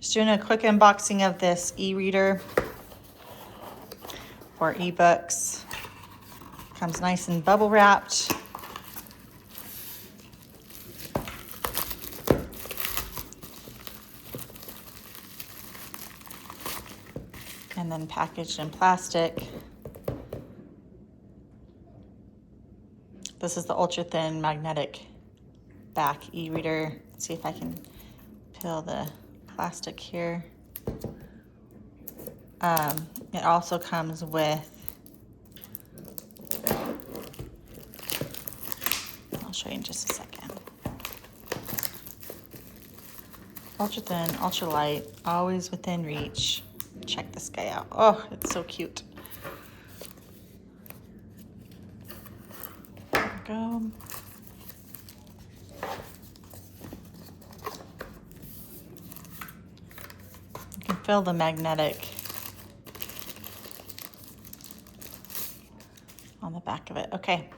Just doing a quick unboxing of this e-reader for ebooks. Comes nice and bubble wrapped. And then packaged in plastic. This is the ultra thin magnetic back e-reader. Let's see if I can peel the plastic here. It also comes with, I'll show you in just a second. Ultra thin, ultra light, always within reach. Check this guy out. Oh, it's so cute. There we go. You can feel the magnetic on the back of it. Okay,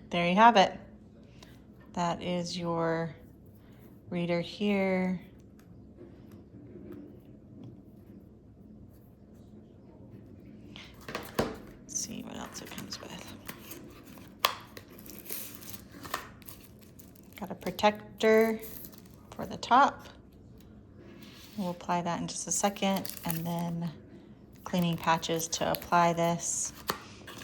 there you have it. That is your reader here. Let's see what else it comes with. Got a protector for the top. We'll apply that in just a second, and then cleaning patches to apply this.